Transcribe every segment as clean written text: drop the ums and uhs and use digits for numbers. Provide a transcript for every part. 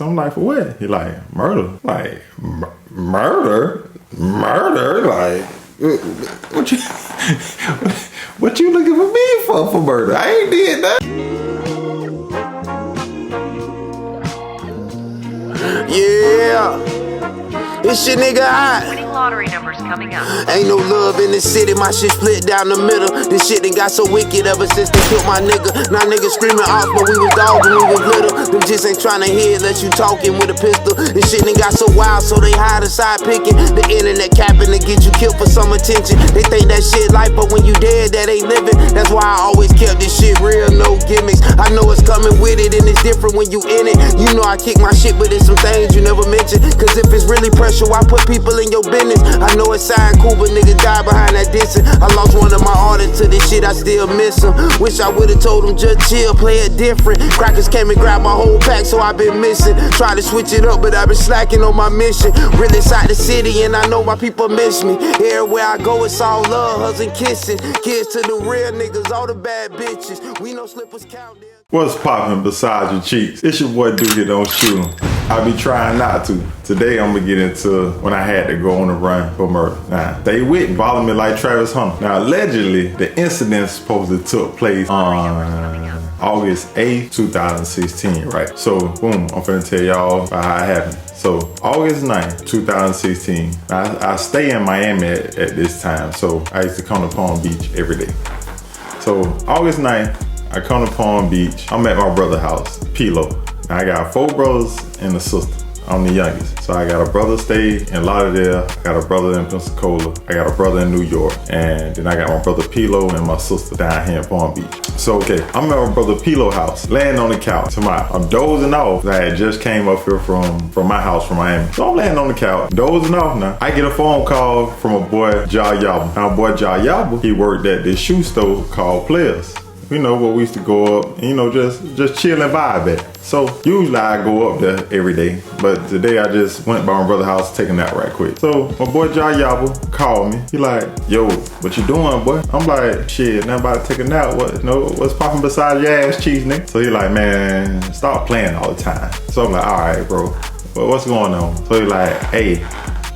So I'm like, for what? He like, murder. Like, murder? Murder? Like, what you looking for me for murder? I ain't did that. Yeah. It's your nigga hot. Winning lottery numbers coming up. Ain't no love in the city, my shit split down the middle. This shit done got so wicked ever since they killed my nigga. Now niggas screaming off, but we was dogs when we was little. Them just ain't tryna hear unless you talking with a pistol. This shit done got so wild, so they hide aside picking. The internet capping to get you killed for some attention. They think that shit life, but when you dead, that ain't living. That's why I always kept this shit real, no gimmicks. I know it's coming with it, and it's different when you in it. You know I kick my shit, but there's some things you never mention. Cause if it's really pressure, why put people in your business? I know it sound cool, but niggas die behind that distance. I lost one of my artists to this shit, I still miss him. Wish I would've told him just chill, play it different. Crackers came and grabbed my whole pack, so I've been missing. Try to switch it up, but I've been slacking on my mission. Really inside the city, and I know my people miss me. Everywhere I go, it's all love, hugs and kissing. Kids to the real niggas, all the bad bitches. We know slippers count there. What's poppin' besides your cheeks? It's your boy Dude Here Don't Shoot 'Em. I be trying not to. Today I'm gonna get into when I had to go on a run for murder. Now, stay with me, follow me like Travis Hunter. Now, allegedly, the incident supposedly took place on August 8th, 2016, right? So, boom, I'm finna tell y'all about how it happened. So, August 9th, 2016, I stay in Miami at this time, so I used to come to Palm Beach every day. So, August 9th, I come to Palm Beach. I'm at my brother's house, Pilo. Now, I got 4 brothers and a sister. I'm the youngest. So I got a brother stay in Lauderdale, I got a brother in Pensacola, I got a brother in New York, and then I got my brother Pilo and my sister down here in Palm Beach. So okay, I'm at my brother Pilo house, laying on the couch. I'm dozing off. I had just came up here from my house from Miami. So I'm laying on the couch, dozing off now. I get a phone call from a boy, Ja Yaba. Now boy Ja Yaba, he worked at this shoe store called Players. You know, where we used to go up, you know, just chill and vibe at. So usually I go up there every day, but today I just went by my brother's house taking that right quick. So my boy Ja Yaba called me. He like, yo, what you doing, boy? I'm like, shit, nothing about to take a nap. What's popping beside your ass cheeks, nigga? So he like, man, stop playing all the time. So I'm like, all right, bro, but what's going on? So he like, hey,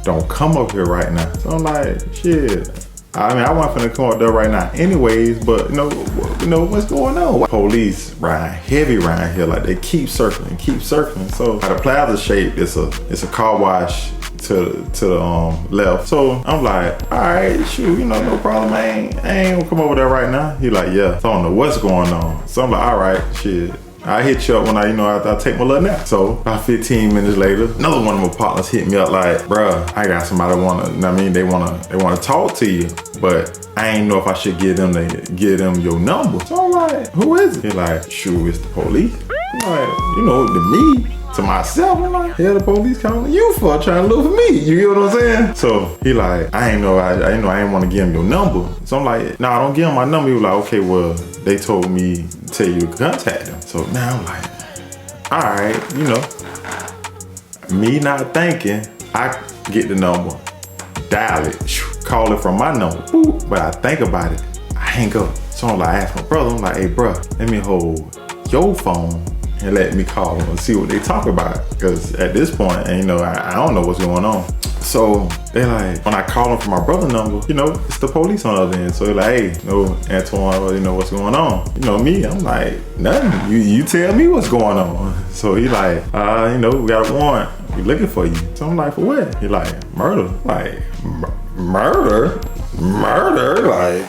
don't come up here right now. So I'm like, shit. I mean, I wasn't finna come up there right now anyways, but you know what's going on? Police ride heavy around here, like they keep circling. So at the plaza shape, it's a car wash to the left. So I'm like, all right, shoot, no problem. I ain't gonna come over there right now. He like, yeah, so I don't know what's going on. So I'm like, all right, shit. I hit you up when I take my little nap. So about 15 minutes later, another one of my partners hit me up like, bruh, I got somebody they wanna talk to you, but I ain't know if I should give them your number. So I'm like, who is it? He like, shoot, it's the police. I'm like, to me, to myself, I'm like, hell, the police calling you for trying to look for me. You get what I'm saying? So he like, I ain't want to give him your number. So I'm like, nah, don't give him my number. He was like, okay, well, they told me to tell you to contact them. So now I'm like, all right, me not thinking, I get the number, dial it, call it from my number. But I think about it, I hang up. So I'm like, I ask my brother, I'm like, hey, bro, let me hold your phone and let me call them and see what they talk about. Because at this point, I don't know what's going on. So they like, when I call them from my brother's number, it's the police on the other end. So they're like, hey, Antoine, what's going on? Me, I'm like, nothing. You tell me what's going on. So he like, we got a warrant. We looking for you. So I'm like, for what? He like, murder. Like, murder? Like,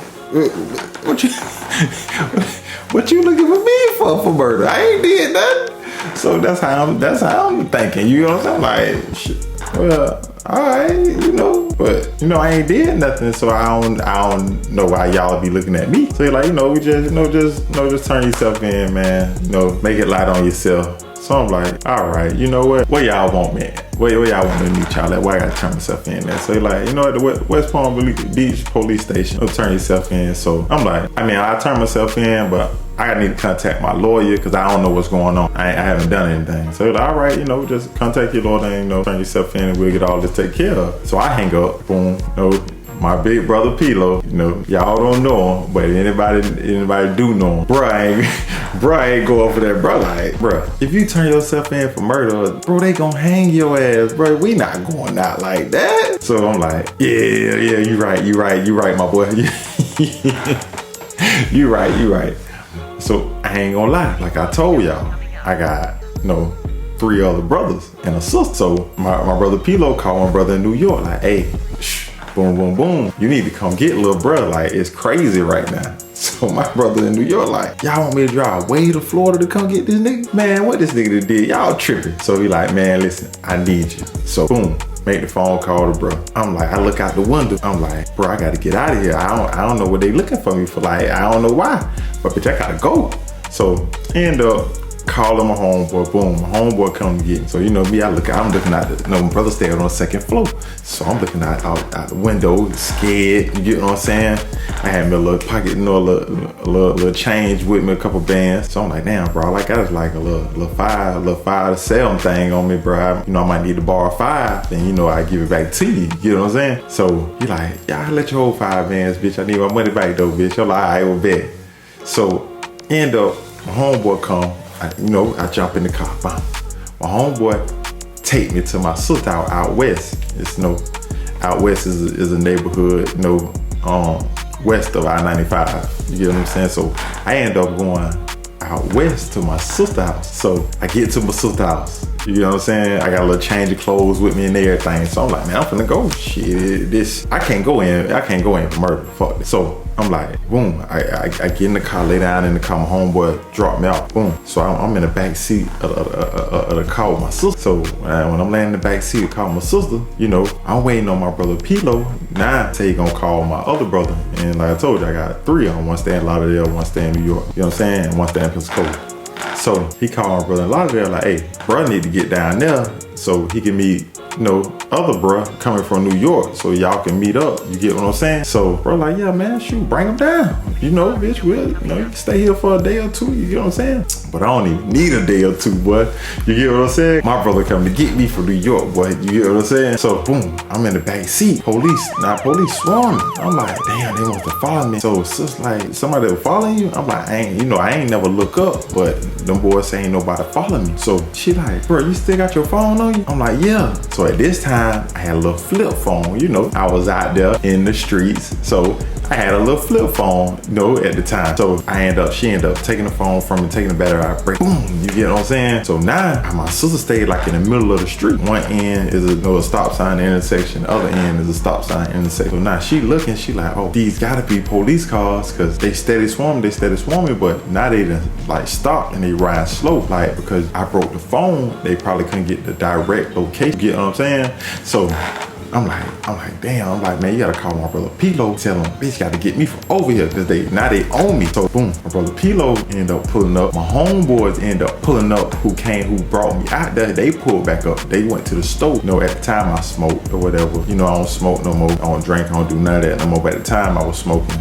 what you looking for me for murder? I ain't did nothing. So that's how I'm thinking. You know what I'm saying? Like, shit. Well, all right, but I ain't did nothing, so I don't know why y'all be looking at me. So you're like, we just turn yourself in, man. Make it light on yourself. So I'm like, all right, you know what? Where y'all want me at? Where y'all want me to meet y'all at? Why I gotta turn myself in there? So you're like, at the West Palm Beach police station, turn yourself in. So I'm like, I turn myself in, but I need to contact my lawyer because I don't know what's going on. I haven't done anything. So like, all right, just contact your lawyer and turn yourself in and we'll get all this taken care of. So I hang up, boom, my big brother Pilo, you know, y'all don't know him, but anybody do know him. Bruh ain't go over there, bruh. Like, bruh, if you turn yourself in for murder, bro, they gonna hang your ass, bro. We not going out like that. So I'm like, yeah, you right, my boy. You right. So I ain't gonna lie, like I told y'all, I got, 3 other brothers and a sister. So my brother Pilo called my brother in New York, like, hey, boom, you need to come get little brother. Like, it's crazy right now. So my brother in New York, like, y'all want me to drive way to Florida to come get this nigga? Man, what this nigga did? Y'all tripping. So he like, man, listen, I need you. So boom, make the phone call to bro. I'm like, I look out the window. I'm like, bro, I gotta get out of here. I don't know what they looking for me for. Like, I don't know why, but bitch, I gotta go. So end up calling my homeboy. Boom, my homeboy come to get me. So you know me, I'm looking out my brother stayed on the 2nd floor. So I'm looking out the window, scared, you get what I'm saying? I had me a little pocket, a little change with me, a couple bands. So I'm like, damn, bro, like I was like a little five to sell thing on me, bro. I might need to borrow 5, and I give it back to you. You know what I'm saying? So he like, yeah, I let you hold 5 bands, bitch. I need my money back though, bitch. I'm like, all right, well, bet. So end up, my homeboy come. I jump in the car. Bam. My homeboy take me to my sister out west. It's out west is a neighborhood, west of I-95. You get what I'm saying? So I end up going out west to my sister's house. So I get to my sister's house. You know what I'm saying? I got a little change of clothes with me and everything. So I'm like, man, I'm finna go. Shit, I can't go in for murder. Fuck this. So I'm like, boom, I get in the car, lay down in the car, my homeboy drop me out, boom. So I'm in the back seat of the car with my sister. So when I'm laying in the back seat of the car with my sister, I'm waiting on my brother Pilo. Now say he gonna call my other brother. And like I told you, I got 3 of them. One stay in Lauderdale, one stay in New York. You know what I'm saying? And one stay in Pensacola. So he called my brother in Lauderdale, like, hey, bro, need to get down there so he can meet, other bro coming from New York, so y'all can meet up. You get what I'm saying? So bro like, yeah, man, shoot, bring him down. Bitch, you can stay here for a day or 2. You get what I'm saying? But I don't even need a day or 2, boy. You get what I'm saying? My brother come to get me from New York, boy. You get what I'm saying? So boom, I'm in the back seat. Police swarm me. I'm like, damn, they want to follow me. So it's just like, somebody was following you? I'm like, I ain't never look up, but them boys say ain't nobody following me. So she like, bro, you still got your phone on you? I'm like, yeah. So at this time, I had a little flip phone. I was out there in the streets, so I had a little flip phone, at the time. So she ended up taking the phone from me, taking the battery out, break, boom, you get what I'm saying? So now, my sister stayed like in the middle of the street. One end is a stop sign intersection, the other end is a stop sign intersection. So now she looking, she like, oh, these gotta be police cars, cause they steady swarming, but now they done like stopped and they ride slow, like, because I broke the phone, they probably couldn't get the direct location, you get what I'm saying? So I'm like, damn, I'm like, man, you gotta call my brother Pilo, tell him, bitch, gotta get me from over here, cause now they own me. So boom, my brother Pilo ended up pulling up, my homeboys ended up pulling up, who brought me out there, they pulled back up, they went to the store. At the time I smoked or whatever, I don't smoke no more, I don't drink, I don't do none of that no more, but at the time I was smoking,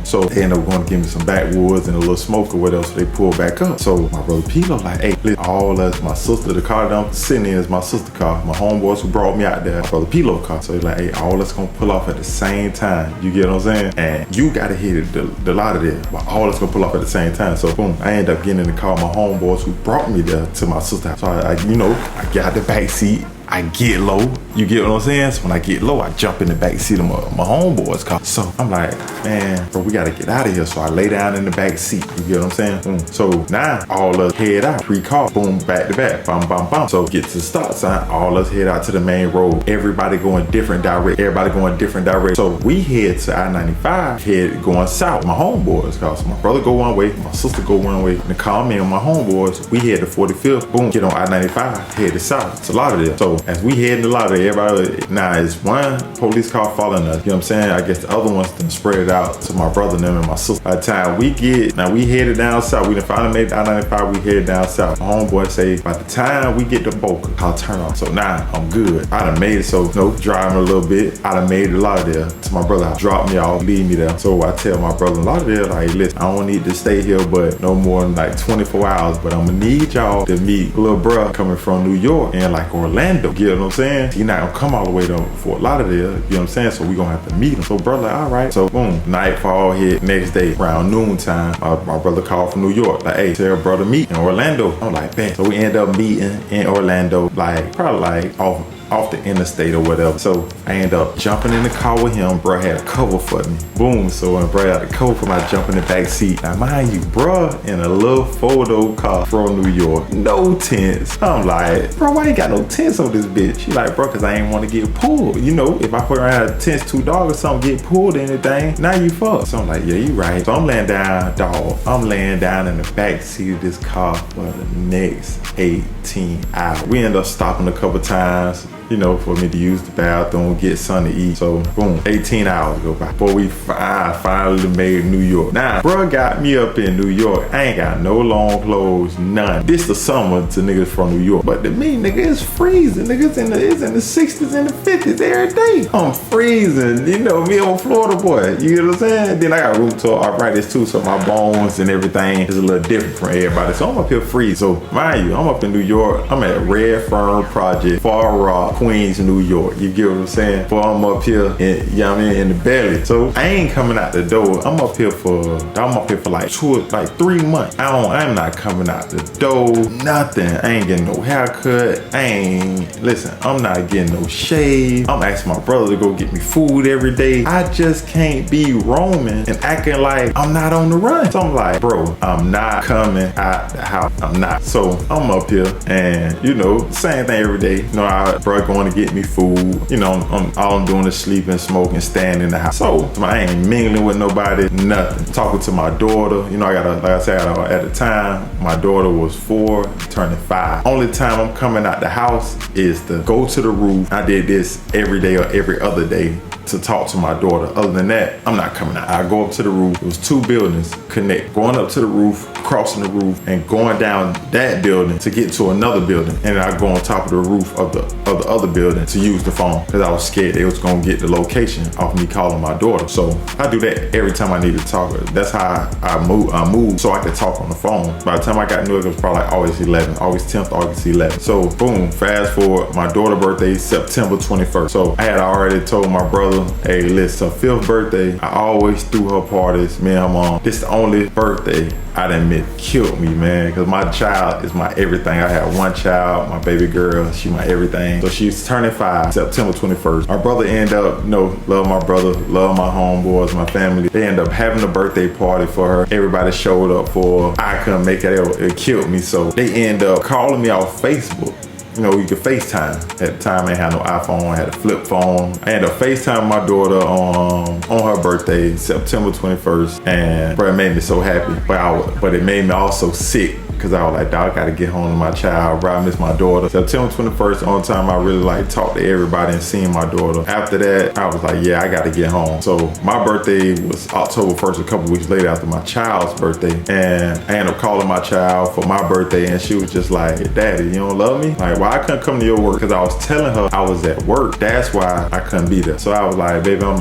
so they ended up going to give me some backwoods and a little smoke or whatever, so they pulled back up. So my brother Pilo like, hey, listen, all us, my sister, the car that I'm sitting in is my sister car, my homeboys who brought me out there, my brother Pilo car. So he's like, hey, all us gonna pull off at the same time. You get what I'm saying? And you gotta hit the lot of there, but all us gonna pull off at the same time. So boom, I end up getting in the car with my homeboys who brought me there to my sister's house. So I got the back seat. I get low, you get what I'm saying? So when I get low, I jump in the back seat of my homeboy's car. So I'm like, man, bro, we gotta get out of here. So I lay down in the back seat, you get what I'm saying? Boom. So now all us head out, 3 cars, boom, back to back, bam, bam, bam. So get to the stop sign, all us head out to the main road. Everybody going different direction. So we head to I-95, going south. My homeboy's car. So my brother go one way, my sister go one way. And the car, me and my homeboys, we head to 45th, boom, get on I-95, head to south. It's a lot of there. So as we head in the lot of everybody, now it's one police car following us. You know what I'm saying? I guess the other ones done spread it out to my brother and them and my sister. By the time we headed down south. We done finally made I-95, we headed down south. My homeboy say, by the time we get to Boca, I'll turn off. So now I'm good. I done made it, so driving a little bit. I done made it a lot of there to my brother house. Drop me off, leave me there. So I tell my brother a lot of there, like, listen, I don't need to stay here but no more than like 24 hours, but I'm gonna need y'all to meet little bruh coming from New York and like Orlando. You know what I'm saying? not gonna come all the way to Fort Lauderdale, you know what I'm saying? So we gonna have to meet him. So brother, all right. So boom, nightfall hit. Next day, around noontime, my brother called from New York, like, hey, tell brother meet in Orlando. I'm like, bet. So we end up meeting in Orlando, like probably like off the interstate or whatever. So I end up jumping in the car with him. Bro had a cover for me. Boom. So when bro had a cover for me, I jump in the back seat. Now mind you, bro in a little four-door car from New York. No tents. I'm like, bro, why you got no tents on this bitch? He like, bro, cause I ain't want to get pulled. You know, if I put around tents, $2 or something, get pulled or anything, now you fucked. So I'm like, yeah, you right. So I'm laying down, dog. I'm laying down in the back seat of this car for the next 18 hours. We end up stopping a couple times, you know, for me to use the bathroom, get something to eat. So boom, 18 hours go by before we finally made New York. Now, bro got me up in New York. I ain't got no long clothes, none. This the summer to niggas from New York. But to me, nigga, it's freezing. Niggas it's in the 60s and the 50s every day. I'm freezing. You know, me old Florida boy. You know what I'm saying? Then I got rheumatoid arthritis too, so my bones and everything is a little different from everybody. So I'm up here freezing. So mind you, I'm up in New York. I'm at Red Fern Project, Far Rock, Queens, New York. You get what I'm saying? Before I'm up here in, you know what I mean, in the belly. So I ain't coming out the door. I'm up here for like 3 months. I'm not coming out the door. Nothing. I ain't getting no haircut. I'm not getting no shave. I'm asking my brother to go get me food every day. I just can't be roaming and acting like I'm not on the run. So I'm like, bro, I'm not coming out the house. I'm not. So I'm up here and, you know, same thing every day. You know, bro going to get me food. You know, all I'm doing is sleeping, smoking, staying in the house. So I ain't mingling with nobody, nothing. Talking to my daughter. You know, like I said, at the time, my daughter was 4, turning 5. Only time I'm coming out the house is to go to the roof. I did this every day or every other day to talk to my daughter. Other than that, I'm not coming out. I go up to the roof. It was 2 buildings connect. Going up to the roof, crossing the roof, and going down that building to get to another building. And then I go on top of the roof of the other building to use the phone because I was scared they was gonna get the location off me calling my daughter. So I do that every time I need to talk. That's how I move so I could talk on the phone. By the time I got New York, it was probably like August 10th, August 11th. So boom, fast forward, my daughter's birthday, September 21st. So I had already told my brother, hey, listen, her 5th birthday, I always threw her parties, me and her mom. This the only birthday I done admit killed me, man, because my child is my everything. I had one child, my baby girl, she my everything. So she's turning 5, September 21st. My brother ended up, love my brother, love my homeboys, my family. They ended up having a birthday party for her. Everybody showed up for her. I couldn't make it, it killed me. So they ended up calling me off Facebook. You know, you could FaceTime. At the time, I ain't had no iPhone, I had a flip phone. I had to FaceTime my daughter on her birthday, September 21st, and bro, it made me so happy. But it made me also sick, because I was like, dog, I gotta get home to my child, bro, I miss my daughter. September 21st, on time I really like talked to everybody and seen my daughter. After that, I was like, yeah, I gotta get home. So my birthday was October 1st, a couple weeks later after my child's birthday. And I ended up calling my child for my birthday, and she was just like, Daddy, you don't love me? Like, why I couldn't come to your work? Because I was telling her I was at work. That's why I couldn't be there. So I was like, baby, I'm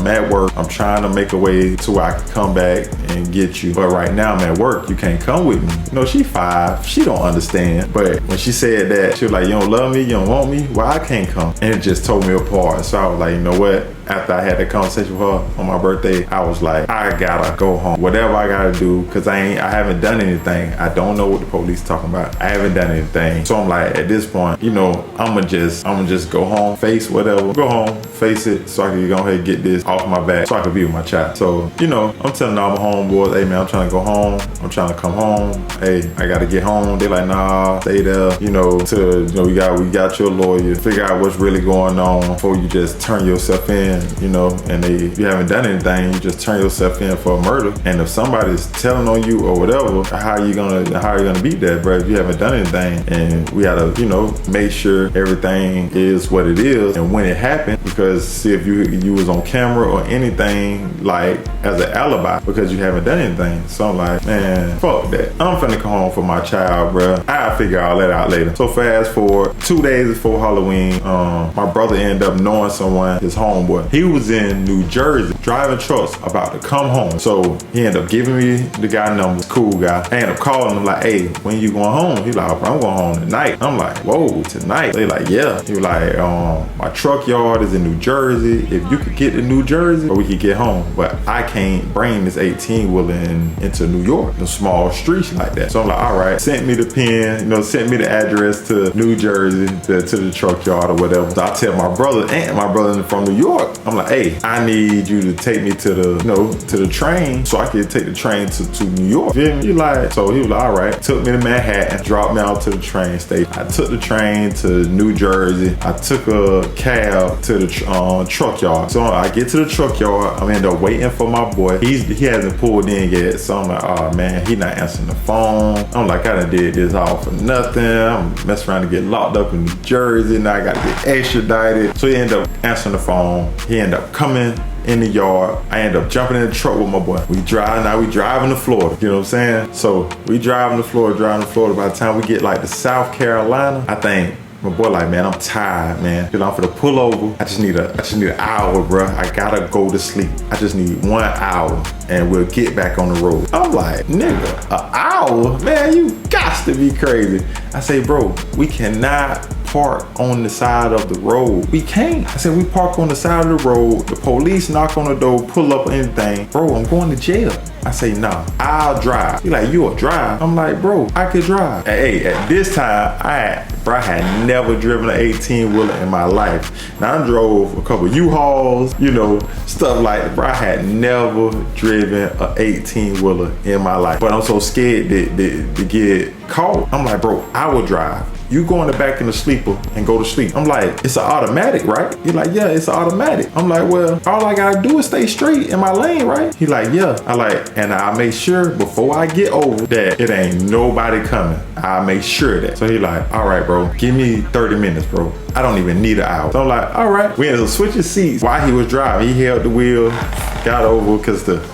at work. I'm trying to make a way to where I can come back and get you. But right now I'm at work. You can't come with me. You know, she 5. She don't understand. But when she said that, she was like, you don't love me? You don't want me? Why I can't come? And it just tore me apart. So I was like, you know what? After I had that conversation with her on my birthday, I was like, I gotta go home. Whatever I gotta do, because I haven't done anything. I don't know what the police talking about. I haven't done anything. So I'm like, at this point, you know, I'ma just go home, face whatever, go home, face it, so I can go ahead and get this off my back, so I can be with my child. So, you know, I'm telling all my homeboys, hey man, I'm trying to go home. I'm trying to come home. Hey, I gotta get home. They like, nah, stay there. You know, we got your lawyer. Figure out what's really going on before you just turn yourself in. You know, and if you haven't done anything, you just turn yourself in for a murder. And if somebody's telling on you or whatever, how are you gonna beat that, bro? If you haven't done anything, and we gotta, you know, make sure everything is what it is and when it happened. Because see, if you was on camera or anything like as an alibi, because you haven't done anything. So I'm like, man, fuck that. I'm finna come home for my child, bro. I'll figure all that out later. So fast forward 2 days before Halloween, my brother ended up knowing someone, his homeboy. He was in New Jersey. driving trucks about to come home. So he ended up giving me the guy number, cool guy. I ended up calling him like, hey, when you going home? He like, I'm going home tonight. I'm like, whoa, tonight? They like, yeah. He was like, my truck yard is in New Jersey. If you could get to New Jersey, or we could get home. But I can't bring this 18-wheeler into New York, the small streets like that. So I'm like, all right, sent me the pin, sent me the address to New Jersey, to the truck yard or whatever. So I tell my brother, and my brother from New York, I'm like, hey, I need you to take me to the train so I can take the train to New York. Feel me? So he was like, all right. Took me to Manhattan, dropped me out to the train station. I took the train to New Jersey. I took a cab to the truck yard. So I get to the truck yard. I'm end up waiting for my boy. He hasn't pulled in yet. So I'm like, oh man, he not answering the phone. I'm like, I done did this all for nothing. I'm messing around to get locked up in New Jersey. Now I got to get extradited. So he ended up answering the phone. He ended up coming in the yard. I end up jumping in the truck with my boy. We driving to Florida. You know what I'm saying? So we driving to Florida. By the time we get like to South Carolina, I think my boy like, man, I'm tired, man. I'm finna pull over. I just need an hour, bro. I gotta go to sleep. I just need 1 hour and we'll get back on the road. I'm like, nigga, an hour? Man, you got to be crazy. I say, bro, we cannot park on the side of the road. We can't. I said, we park on the side of the road. The police knock on the door, pull up anything. Bro, I'm going to jail. I say, nah, I'll drive. He like, you'll drive? I'm like, bro, I could drive. Hey, at this time, I had never driven an 18-wheeler in my life. Now I drove a couple U-Hauls, stuff like that. Bro, I had never driven an 18-wheeler in my life. But I'm so scared to get caught. I'm like, bro, I will drive. You go in the back in the sleeper and go to sleep. I'm like, it's an automatic, right? He like, yeah, it's an automatic. I'm like, well, all I gotta do is stay straight in my lane, right? He like, yeah. I like, and I make sure before I get over that it ain't nobody coming. I make sure of that. So he like, all right, bro, give me 30 minutes, bro. I don't even need an hour. So I'm like, all right. We ended up switching seats while he was driving. He held the wheel, got over because the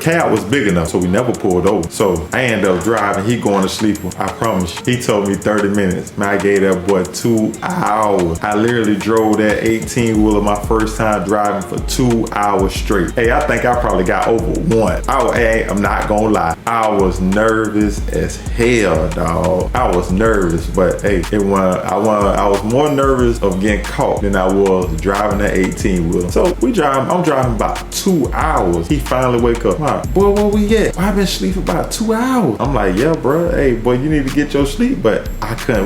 cab was big enough, so we never pulled over. So I ended up driving. He going to sleep. I promise you. He told me 30 minutes. Man, I gave that boy 2 hours. I literally drove that 18-wheeler my first time driving for 2 hours straight. Hey, I think I probably got over one. I'm not gonna lie. I was nervous as hell, dog. I was nervous, but hey, I was more nervous of getting caught than I was driving that 18-wheeler. So I'm driving about 2 hours. He finally wake up. Boy, where we at? I've been sleeping about 2 hours. I'm like, yeah, bro. Hey, boy, you need to get your sleep. But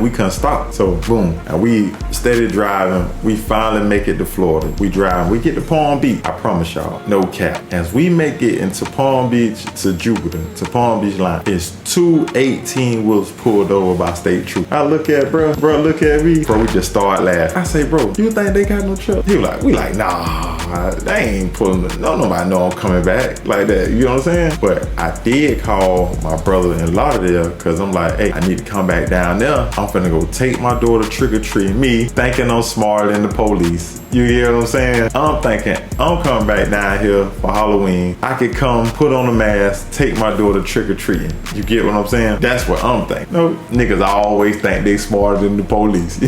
we couldn't stop. So boom, and we steady driving. We finally make it to Florida. We drive. We get to Palm Beach. I promise y'all, no cap. As we make it into Palm Beach to Jupiter, to Palm Beach line, it's 2 18-wheelers pulled over by state troopers. I look at bro, look at me. Bro, we just start laughing. I say, bro, you think they got no truck? He was like, we like, nah, they ain't pulling. Nobody know I'm coming back like that. You know what I'm saying? But I did call my brother in Lauderdale because I'm like, hey, I need to come back down there. I'm finna go take my daughter trick-or-treat. Me thinking I'm smarter than the police. You hear what I'm saying? I'm thinking I'm coming back down here for Halloween. I could come, put on a mask, take my daughter trick-or-treating. You get what I'm saying? That's what I'm thinking. No, niggas always think they smarter than the police.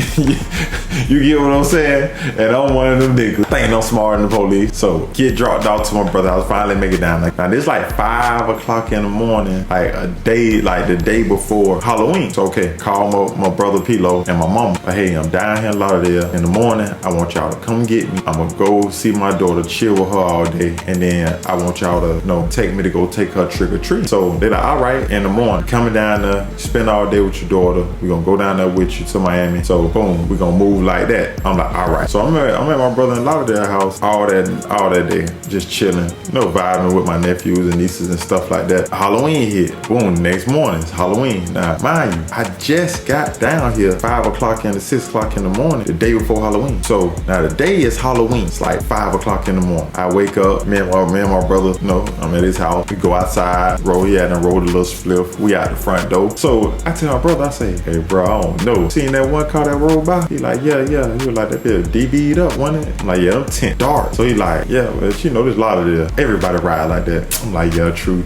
You get what I'm saying? And I'm one of them niggas thinking I'm smarter than the police. So get dropped off to my brother. I was finally make it down. Now this like 5 o'clock in the morning, like the day before Halloween. So okay, call my brother Pilo and my mama. But hey, I'm down here in Lauderdale in the morning. I want y'all to come get me. I'm gonna go see my daughter, chill with her all day, and then I want y'all to take me to go take her trick or treat. So they're like, all right, in the morning, coming down there, spend all day with your daughter. We're gonna go down there with you to Miami. So boom, we're gonna move like that. I'm like, all right. So I'm at my brother in Lauderdale house all that day, just chilling, vibing with my nephews and nieces and stuff like that. Halloween hit. Boom, next morning it's Halloween. Now, mind you, I just got down here 5 o'clock and 6 o'clock in the morning, the day before Halloween. So now the day is Halloween. It's like 5 o'clock in the morning. I wake up, me and my brother, I'm at his house. We go outside, he hadn't rolled a little spliff. We out the front door. So I tell my brother, I say, hey bro, I don't know. Seen that one car that rolled by? He like, yeah. yeah. He was like, that bit DB'd up, wasn't it? I'm like, yeah, them tent dark. So he like, yeah, well, you know, there's a lot of this. Everybody ride like that. I'm like, yeah, true.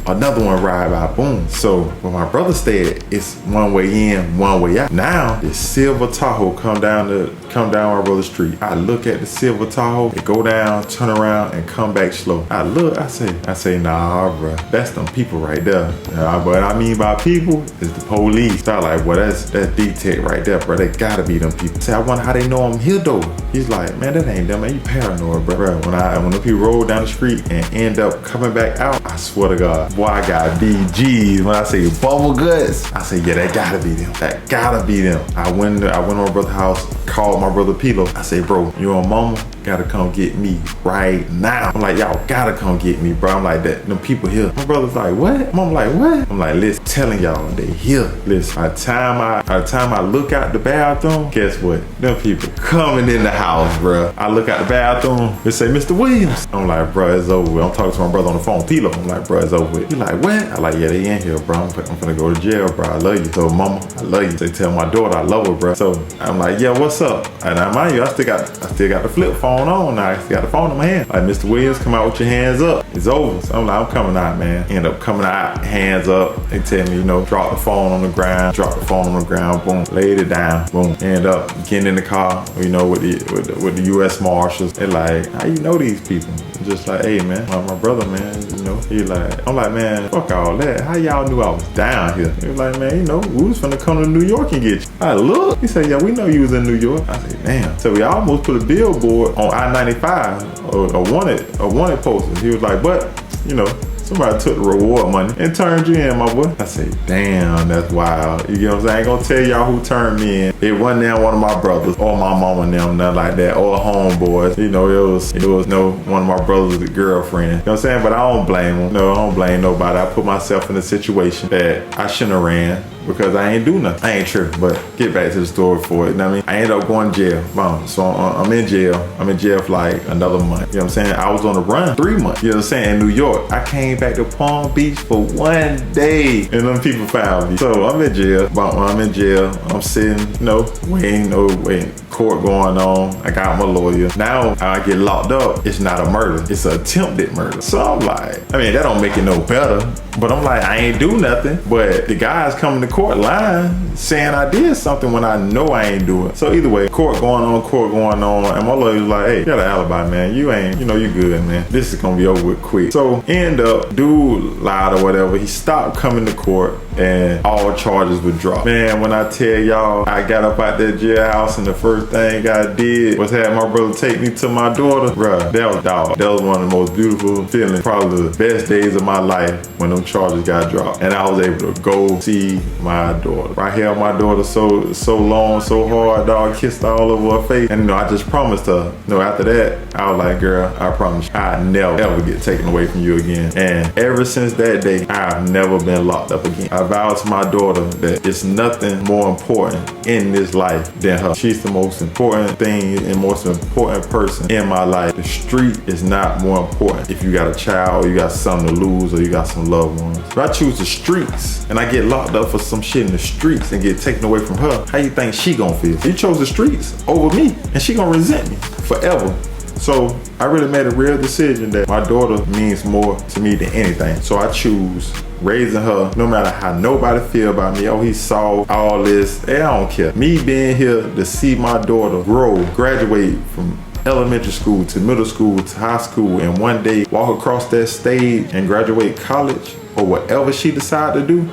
Another one ride by, boom. So when my brother stayed, it's one way in, one way out. Now this silver Tahoe come down my brother's street. I look at the silver Tahoe, it go down, turn around, and come back slow. I look, I say, nah, bro, that's them people right there. What I mean by people is the police. So I like, well, that's D-Tech right there, bro. They gotta be them people. Say, I wonder how they know I'm here though. He's like, man, that ain't them, man. You paranoid, bro. When the people roll down the street and end up coming back out, I swear to God, boy, I got BGs. When I say bubble guts, I say, yeah, that gotta be them. That gotta be them. I went to my brother's house, called my brother Pilo. I say, bro, you and mama gotta come get me right now. I'm like, y'all gotta come get me, bro. I'm like, that them people here. My brother's like, what? Mom like, what? I'm like, listen, telling y'all, they here. Listen, by the time I look out the bathroom, guess what? Them people coming in the house, bro. I look out the bathroom, they say, Mr. Williams. I'm like, bro, it's over with. I'm talking to my brother on the phone, Pilo. I'm like, bro, it's over with. He like, what? I like, yeah, they in here, bro. I'm gonna go to jail, bro. I love you. So, mama, I love you. They tell my daughter I love her, bro. So I'm like, yeah, what's up? And I mind you, I still got the flip phone on now. I still got the phone in my hand. Like, Mr. Williams, come out with your hands up. It's over. So I'm like, I'm coming out, man. End up coming out, hands up. They tell me, you know, drop the phone on the ground. Drop the phone on the ground. Boom. Laid it down. Boom. End up getting in the car, you know, with the U.S. Marshals. They're like, how you know these people? Just like, hey, man, my brother, man, you know. He like, I'm like, man, fuck all that. How y'all knew I was down here? He was like, man, you know, we was finna come to New York and get you. I look. He said, yeah, we know you was in New York. I said, damn. So we almost put a billboard on I-95 or wanted posters. He was like, but, you know, somebody took the reward money and turned you in, my boy. I say, damn, that's wild. You get what I'm saying? I ain't gonna tell y'all who turned me in. It wasn't now one of my brothers or my mama and them, nothing like that, or homeboys. You know, it was no one of my brothers' girlfriend. You know what I'm saying? But I don't blame them. No, I don't blame nobody. I put myself in a situation that I shouldn't have ran because I ain't do nothing. I ain't tripping, but get back to the story for it. You know what I mean? I ended up going to jail. Boom. So I'm in jail. I'm in jail for like another month. You know what I'm saying? I was on the run 3 months. You know what I'm saying? In New York. I came back to Palm Beach for 1 day and them people found me. So I'm in jail. I'm sitting, you know, waiting. Court going on. I got my lawyer. Now I get locked up. It's not a murder. It's an attempted murder. So I'm like, I mean, that don't make it no better. But I'm like, I ain't do nothing. But the guys coming to court lying, saying I did something when I know I ain't do it. So either way, court going on. And my lawyer's like, hey, you got an alibi, man. You ain't, you know, you good, man. This is gonna be over with quick. So end up, dude lied or whatever. He stopped coming to court and all charges were dropped. Man, when I tell y'all, I got up out that jailhouse and the first thing I did was have my brother take me to my daughter. Bruh, that was dog. That was one of the most beautiful feelings, probably the best days of my life when them charges got dropped. And I was able to go see my daughter. I held my daughter so long, so hard, dog, kissed all over her face. And you know, I just promised her, you know, after that, I was like, girl, I promise you, I'd never ever get taken away from you again. And ever since that day, I've never been locked up again. I vowed to my daughter that it's nothing more important in this life than her. She's the most important thing and most important person in my life. The street is not more important. If you got a child or you got something to lose or you got some loved ones. If I choose the streets and I get locked up for some shit in the streets and get taken away from her, how you think she gonna feel? You chose the streets over me and she gonna resent me forever. So I really made a real decision that my daughter means more to me than anything. So I choose raising her no matter how nobody feel about me. Oh, he saw all this. Hey, I don't care. Me being here to see my daughter grow, graduate from elementary school to middle school to high school, and one day walk across that stage and graduate college or whatever she decide to do,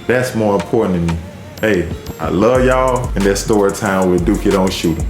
that's more important to me. Hey, I love y'all, and that's story time with Dookie Don't Shoot 'Em.